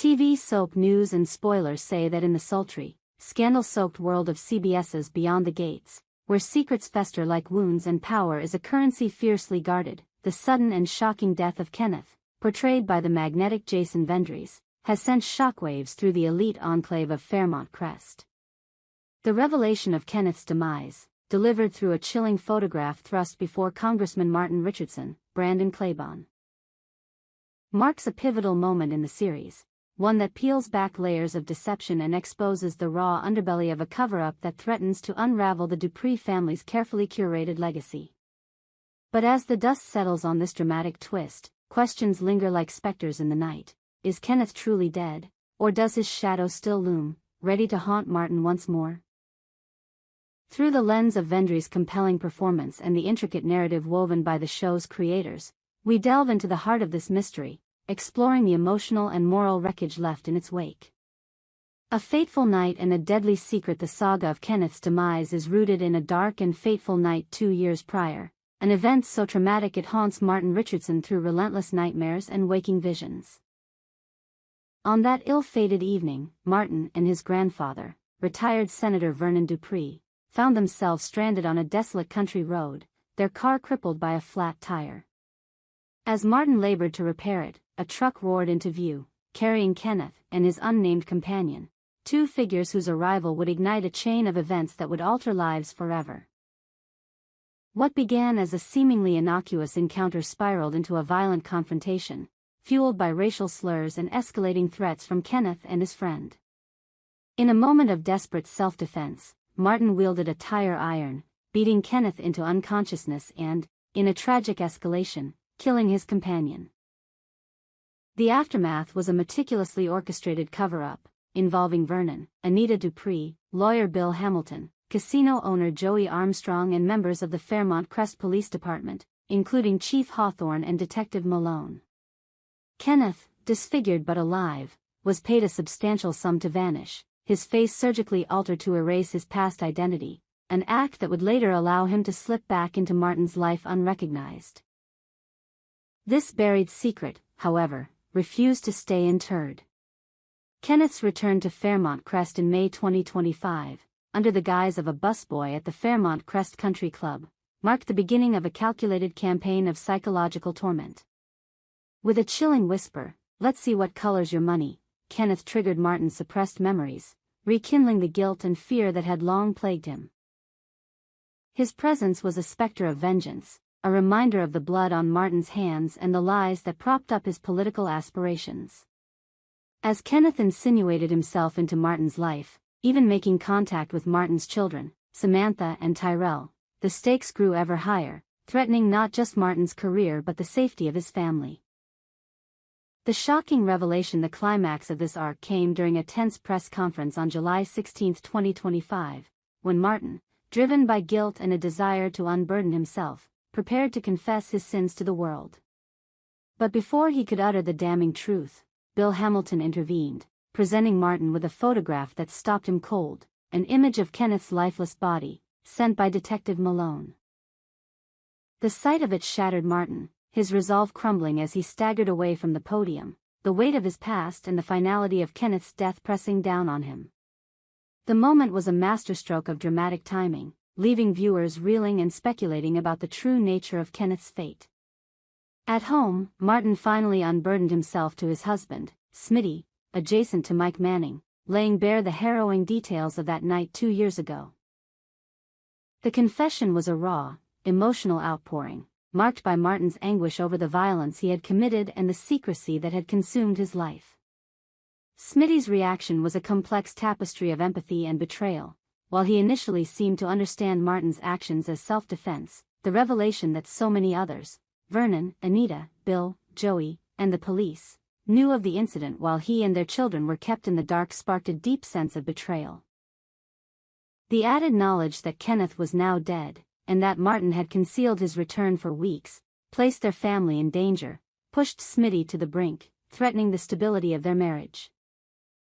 TV soap news and spoilers say that in the sultry, scandal-soaked world of CBS's Beyond the Gates, where secrets fester like wounds and power is a currency fiercely guarded, the sudden and shocking death of Kenneth, portrayed by the magnetic Jason Vendries, has sent shockwaves through the elite enclave of Fairmont Crest. The revelation of Kenneth's demise, delivered through a chilling photograph thrust before Congressman Martin Richardson, Brandon Claiborne, marks a pivotal moment in the series, one that peels back layers of deception and exposes the raw underbelly of a cover-up that threatens to unravel the Dupree family's carefully curated legacy. But as the dust settles on this dramatic twist, questions linger like specters in the night. Is Kenneth truly dead, or does his shadow still loom, ready to haunt Martin once more? Through the lens of Vendry's compelling performance and the intricate narrative woven by the show's creators, we delve into the heart of this mystery, exploring the emotional and moral wreckage left in its wake. A fateful night and a deadly secret. The saga of Kenneth's demise is rooted in a dark and fateful night 2 years prior, an event so traumatic it haunts Martin Richardson through relentless nightmares and waking visions. On that ill-fated evening, Martin and his grandfather, retired Senator Vernon Dupree, found themselves stranded on a desolate country road, their car crippled by a flat tire. As Martin labored to repair it, a truck roared into view, carrying Kenneth and his unnamed companion, two figures whose arrival would ignite a chain of events that would alter lives forever. What began as a seemingly innocuous encounter spiraled into a violent confrontation, fueled by racial slurs and escalating threats from Kenneth and his friend. In a moment of desperate self-defense, Martin wielded a tire iron, beating Kenneth into unconsciousness and, in a tragic escalation, killing his companion. The aftermath was a meticulously orchestrated cover-up, involving Vernon, Anita Dupree, lawyer Bill Hamilton, casino owner Joey Armstrong and members of the Fairmont Crest Police Department, including Chief Hawthorne and Detective Malone. Kenneth, disfigured but alive, was paid a substantial sum to vanish, his face surgically altered to erase his past identity, an act that would later allow him to slip back into Martin's life unrecognized. This buried secret, however, refused to stay interred. Kenneth's return to Fairmont Crest in May 2025, under the guise of a busboy at the Fairmont Crest Country Club, marked the beginning of a calculated campaign of psychological torment. With a chilling whisper, "Let's see what colors your money," Kenneth triggered Martin's suppressed memories, rekindling the guilt and fear that had long plagued him. His presence was a specter of vengeance, a reminder of the blood on Martin's hands and the lies that propped up his political aspirations. As Kenneth insinuated himself into Martin's life, even making contact with Martin's children, Samantha and Tyrell, the stakes grew ever higher, threatening not just Martin's career but the safety of his family. The shocking revelation, the climax of this arc, came during a tense press conference on July 16, 2025, when Martin, driven by guilt and a desire to unburden himself, prepared to confess his sins to the world. But before he could utter the damning truth, Bill Hamilton intervened, presenting Martin with a photograph that stopped him cold, an image of Kenneth's lifeless body, sent by Detective Malone. The sight of it shattered Martin, his resolve crumbling as he staggered away from the podium, the weight of his past and the finality of Kenneth's death pressing down on him. The moment was a masterstroke of dramatic timing, leaving viewers reeling and speculating about the true nature of Kenneth's fate. At home, Martin finally unburdened himself to his husband, Smitty, adjacent to Mike Manning, laying bare the harrowing details of that night 2 years ago. The confession was a raw, emotional outpouring, marked by Martin's anguish over the violence he had committed and the secrecy that had consumed his life. Smitty's reaction was a complex tapestry of empathy and betrayal. While he initially seemed to understand Martin's actions as self-defense, the revelation that so many others, Vernon, Anita, Bill, Joey, and the police, knew of the incident while he and their children were kept in the dark sparked a deep sense of betrayal. The added knowledge that Kenneth was now dead, and that Martin had concealed his return for weeks, placed their family in danger, pushed Smitty to the brink, threatening the stability of their marriage.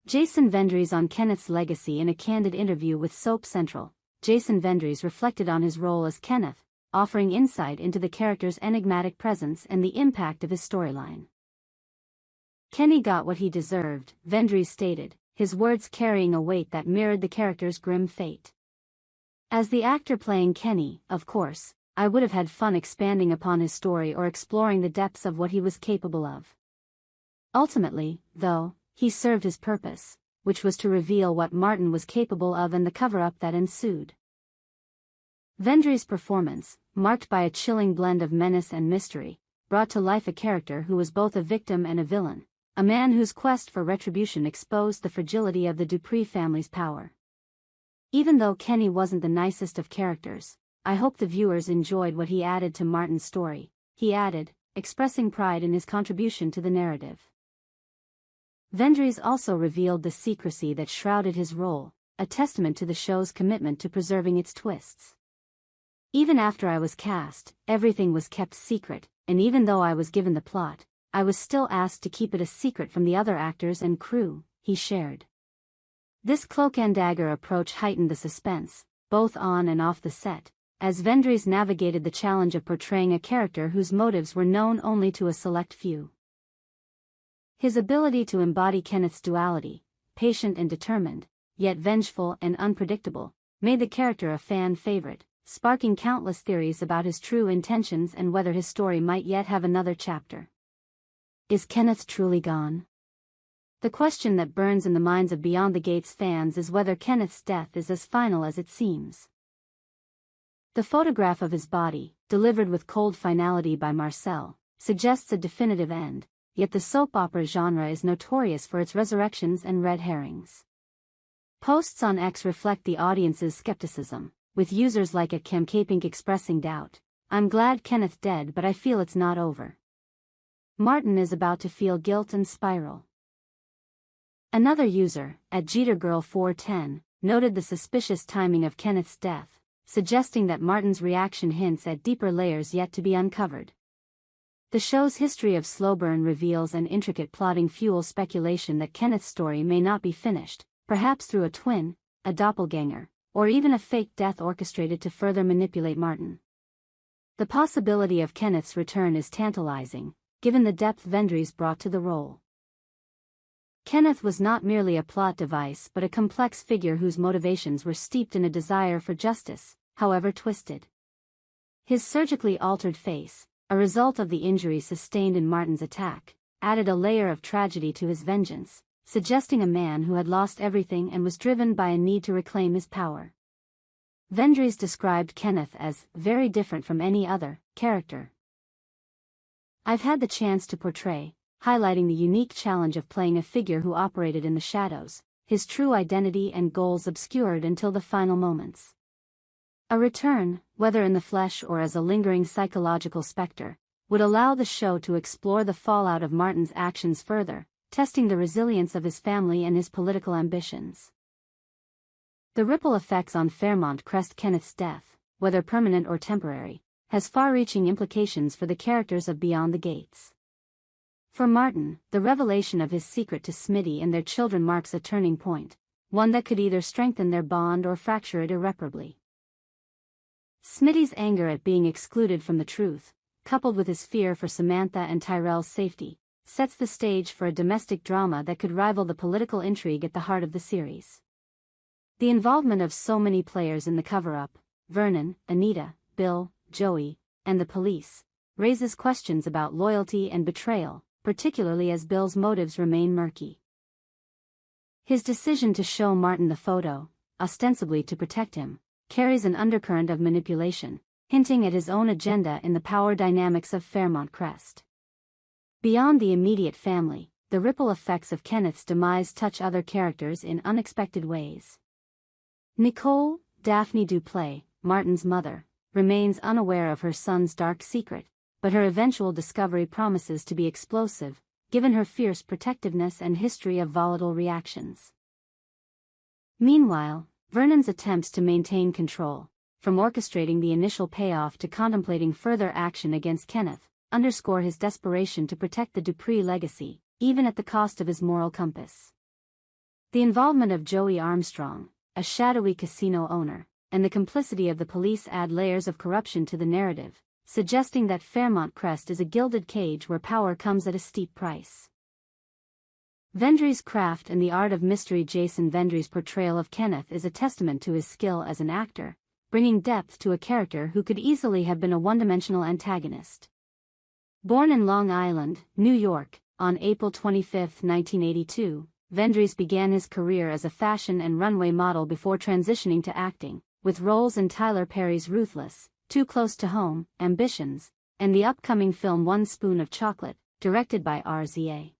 Jason Vendries on Kenneth's legacy. In a candid interview with Soap Central, Jason Vendries reflected on his role as Kenneth, offering insight into the character's enigmatic presence and the impact of his storyline. Kenny got what he deserved, Vendry stated, his words carrying a weight that mirrored the character's grim fate. As the actor playing Kenny, of course, I would have had fun expanding upon his story or exploring the depths of what he was capable of. Ultimately, though, he served his purpose, which was to reveal what Martin was capable of and the cover-up that ensued. Vendry's performance, marked by a chilling blend of menace and mystery, brought to life a character who was both a victim and a villain, a man whose quest for retribution exposed the fragility of the Dupree family's power. Even though Kenny wasn't the nicest of characters, I hope the viewers enjoyed what he added to Martin's story, he added, expressing pride in his contribution to the narrative. Vendry's also revealed the secrecy that shrouded his role, a testament to the show's commitment to preserving its twists. Even after I was cast, everything was kept secret, and even though I was given the plot, I was still asked to keep it a secret from the other actors and crew, he shared. This cloak-and-dagger approach heightened the suspense, both on and off the set, as Vendry's navigated the challenge of portraying a character whose motives were known only to a select few. His ability to embody Kenneth's duality, patient and determined, yet vengeful and unpredictable, made the character a fan favorite, sparking countless theories about his true intentions and whether his story might yet have another chapter. Is Kenneth truly gone? The question that burns in the minds of Beyond the Gates fans is whether Kenneth's death is as final as it seems. The photograph of his body, delivered with cold finality by Marcel, suggests a definitive end, yet the soap opera genre is notorious for its resurrections and red herrings. Posts on X reflect the audience's skepticism, with users like @CamCapink expressing doubt. I'm glad Kenneth dead, but I feel it's not over. Martin is about to feel guilt and spiral. Another user, @JeterGirl410, noted the suspicious timing of Kenneth's death, suggesting that Martin's reaction hints at deeper layers yet to be uncovered. The show's history of slow burn reveals and intricate plotting fuels speculation that Kenneth's story may not be finished, perhaps through a twin, a doppelganger, or even a fake death orchestrated to further manipulate Martin. The possibility of Kenneth's return is tantalizing, given the depth Vendry's brought to the role. Kenneth was not merely a plot device but a complex figure whose motivations were steeped in a desire for justice, however twisted. His surgically altered face, a result of the injuries sustained in Martin's attack, added a layer of tragedy to his vengeance, suggesting a man who had lost everything and was driven by a need to reclaim his power. Vendry's described Kenneth as very different from any other character I've had the chance to portray, highlighting the unique challenge of playing a figure who operated in the shadows, his true identity and goals obscured until the final moments. A return, whether in the flesh or as a lingering psychological specter, would allow the show to explore the fallout of Martin's actions further, testing the resilience of his family and his political ambitions. The ripple effects on Fairmont Crest. Kenneth's death, whether permanent or temporary, has far-reaching implications for the characters of Beyond the Gates. For Martin, the revelation of his secret to Smitty and their children marks a turning point, one that could either strengthen their bond or fracture it irreparably. Smitty's anger at being excluded from the truth, coupled with his fear for Samantha and Tyrell's safety, sets the stage for a domestic drama that could rival the political intrigue at the heart of the series. The involvement of so many players in the cover-up, Vernon, Anita, Bill, Joey, and the police, raises questions about loyalty and betrayal, particularly as Bill's motives remain murky. His decision to show Martin the photo, ostensibly to protect him, carries an undercurrent of manipulation, hinting at his own agenda in the power dynamics of Fairmont Crest. Beyond the immediate family, the ripple effects of Kenneth's demise touch other characters in unexpected ways. Nicole, Daphne Duplay, Martin's mother, remains unaware of her son's dark secret, but her eventual discovery promises to be explosive, given her fierce protectiveness and history of volatile reactions. Meanwhile, Vernon's attempts to maintain control, from orchestrating the initial payoff to contemplating further action against Kenneth, underscore his desperation to protect the Dupree legacy, even at the cost of his moral compass. The involvement of Joey Armstrong, a shadowy casino owner, and the complicity of the police add layers of corruption to the narrative, suggesting that Fairmont Crest is a gilded cage where power comes at a steep price. Vendry's craft and the art of mystery. Jason Vendry's portrayal of Kenneth is a testament to his skill as an actor, bringing depth to a character who could easily have been a one-dimensional antagonist. Born in Long Island, New York, on April 25, 1982, Vendrys began his career as a fashion and runway model before transitioning to acting, with roles in Tyler Perry's Ruthless, Too Close to Home, Ambitions, and the upcoming film One Spoon of Chocolate, directed by RZA.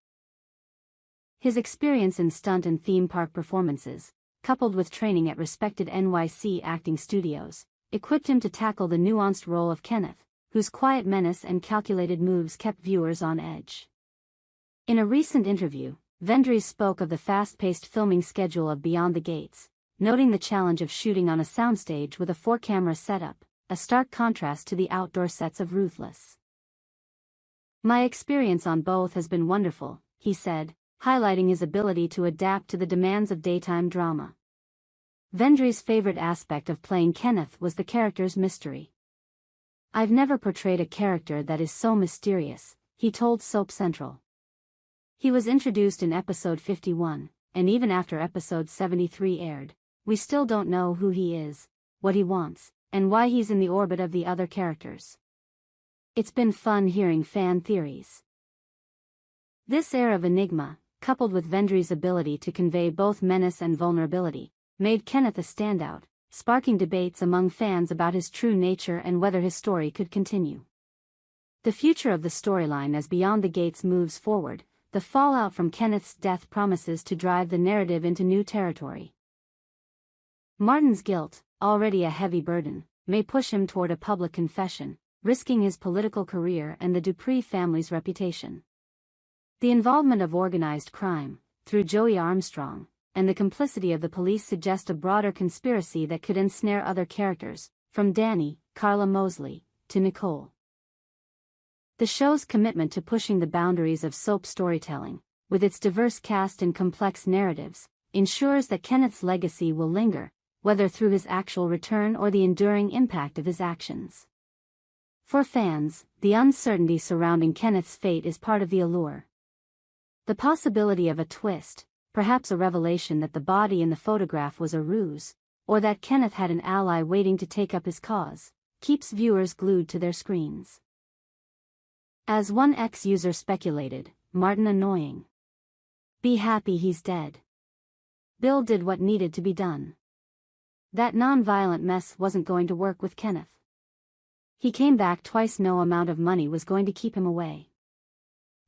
His experience in stunt and theme park performances, coupled with training at respected NYC acting studios, equipped him to tackle the nuanced role of Kenneth, whose quiet menace and calculated moves kept viewers on edge. In a recent interview, Vendrys spoke of the fast-paced filming schedule of Beyond the Gates, noting the challenge of shooting on a soundstage with a 4-camera setup, a stark contrast to the outdoor sets of Ruthless. "My experience on both has been wonderful," he said, highlighting his ability to adapt to the demands of daytime drama. Vendrys' favorite aspect of playing Kenneth was the character's mystery. "I've never portrayed a character that is so mysterious," he told Soap Central. He was introduced in episode 51, and even after episode 73 aired, we still don't know who he is, what he wants, and why he's in the orbit of the other characters. It's been fun hearing fan theories. This air of enigma, coupled with Vendrys' ability to convey both menace and vulnerability, made Kenneth a standout, sparking debates among fans about his true nature and whether his story could continue. The future of the storyline as Beyond the Gates moves forward, the fallout from Kenneth's death promises to drive the narrative into new territory. Martin's guilt, already a heavy burden, may push him toward a public confession, risking his political career and the Dupree family's reputation. The involvement of organized crime, through Joey Armstrong, and the complicity of the police suggest a broader conspiracy that could ensnare other characters, from Danny, Carla Mosley, to Nicole. The show's commitment to pushing the boundaries of soap storytelling, with its diverse cast and complex narratives, ensures that Kenneth's legacy will linger, whether through his actual return or the enduring impact of his actions. For fans, the uncertainty surrounding Kenneth's fate is part of the allure. The possibility of a twist, perhaps a revelation that the body in the photograph was a ruse, or that Kenneth had an ally waiting to take up his cause, keeps viewers glued to their screens. As one ex-user speculated, Martin annoying. Be happy he's dead. Bill did what needed to be done. That non-violent mess wasn't going to work with Kenneth. He came back twice. No amount of money was going to keep him away.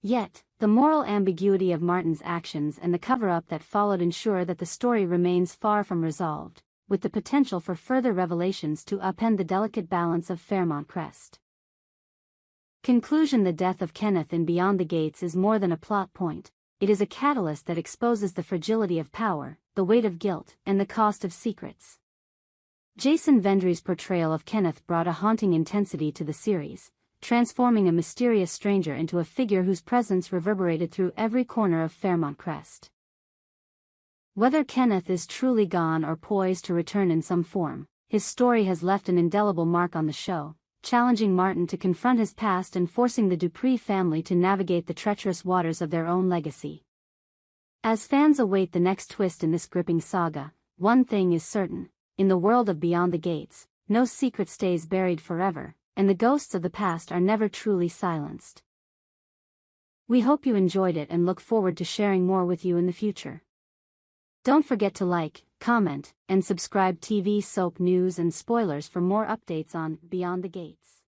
Yet, the moral ambiguity of Martin's actions and the cover-up that followed ensure that the story remains far from resolved, with the potential for further revelations to upend the delicate balance of Fairmont Crest. Conclusion: the death of Kenneth in Beyond the Gates is more than a plot point, it is a catalyst that exposes the fragility of power, the weight of guilt, and the cost of secrets. Jason Vendry's portrayal of Kenneth brought a haunting intensity to the series, transforming a mysterious stranger into a figure whose presence reverberated through every corner of Fairmont Crest. Whether Kenneth is truly gone or poised to return in some form, his story has left an indelible mark on the show, challenging Martin to confront his past and forcing the Dupree family to navigate the treacherous waters of their own legacy. As fans await the next twist in this gripping saga, one thing is certain: in the world of Beyond the Gates, no secret stays buried forever, and the ghosts of the past are never truly silenced. We hope you enjoyed it and look forward to sharing more with you in the future. Don't forget to like, comment, and subscribe. TV soap news and spoilers for more updates on Beyond the Gates.